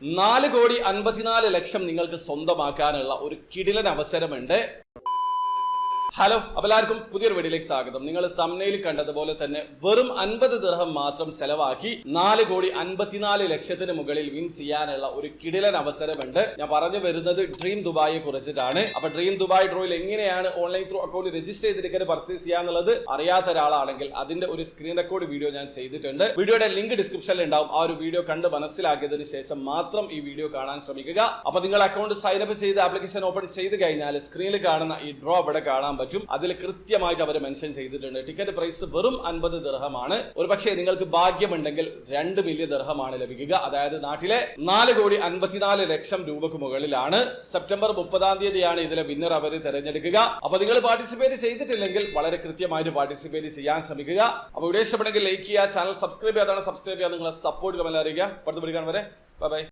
4,54,00,000 നിങ്ങൾക്ക് സ്വന്തമാക്കാനുള്ള ഒരു കിടിലൻ അവസരമുണ്ട്. ഹലോ, എല്ലാവർക്കും പുതിയൊരു വീഡിയോയിലേക്ക് സ്വാഗതം. നിങ്ങൾ തംബ്നെയിൽ കണ്ടതുപോലെ തന്നെ വെറും 50 ദിർഹം മാത്രം ചെലവാക്കി 4,54,00,000 മുകളിൽ വിൻ ചെയ്യാനുള്ള ഒരു കിടിലൻ അവസരമുണ്ട്. ഞാൻ പറഞ്ഞു വരുന്നത് ഡ്രീം ദുബായിയെ കുറിച്ചിട്ടാണ്. അപ്പൊ ഡ്രീം ദുബായ് ഡ്രോയിൽ എങ്ങനെയാണ് ഓൺലൈൻ ത്രൂ അക്കൗണ്ട് രജിസ്റ്റർ ചെയ്തിരിക്കുന്നത് പർച്ചേസ് ചെയ്യാന്നുള്ളത് അറിയാത്ത ഒരാളാണെങ്കിൽ അതിന്റെ ഒരു സ്ക്രീൻ റെക്കോർഡ് വീഡിയോ ഞാൻ ചെയ്തിട്ടുണ്ട്. വീഡിയോയുടെ ലിങ്ക് ഡിസ്ക്രിപ്ഷനിൽ ഉണ്ടാവും. ആ ഒരു വീഡിയോ കണ്ട് മനസ്സിലാക്കിയതിനു ശേഷം മാത്രം ഈ വീഡിയോ കാണാൻ ശ്രമിക്കുക. അപ്പൊ നിങ്ങൾ അക്കൗണ്ട് സൈനപ്പ് ചെയ്ത് ആപ്ലിക്കേഷൻ ഓപ്പൺ ചെയ്ത് കഴിഞ്ഞാൽ സ്ക്രീനിൽ കാണുന്ന ഈ ഡ്രോ അവിടെ കാണാൻ പറ്റും. അതിൽ കൃത്യമായിട്ട് അവർ മെൻഷൻ ചെയ്തിട്ടുണ്ട്. ടിക്കറ്റ് പ്രൈസ് വെറും 50 ദിർഹമാണ്. ഒരു പക്ഷേ നിങ്ങൾക്ക് ഭാഗ്യമുണ്ടെങ്കിൽ 2 മില്യൺ ദിർഹമാണ് ലഭിക്കുക. അതായത് നാട്ടിലെ 4,54,00,000 രൂപക്ക് മുകളിലാണ്. സെപ്റ്റംബർ 30-ാം തീയതിയാണ് ഇതിലെ വിന്നർ അവർ തിരഞ്ഞെടുക്കുക. അപ്പൊ നിങ്ങൾ പാർട്ടിസിപ്പേറ്റ് ചെയ്തിട്ടില്ലെങ്കിൽ വളരെ കൃത്യമായിട്ട് പാർട്ടിസിപ്പേറ്റ് ചെയ്യാൻ ശ്രമിക്കുക. അപ്പൊ വീഡിയോ ഇഷ്ടപ്പെടുമെങ്കിൽ ലൈക്ക് ചെയ്യുക, ചാനൽ സബ്സ്ക്രൈബ് ചെയ്യാതാണ് സബ്സ്ക്രൈബ് ചെയ്യുക, നിങ്ങളെ സപ്പോർട്ട് കമന്റ് അറിയിക്കുക. അടുത്ത വീഡിയോ കാണും വരെ ബൈ ബൈ.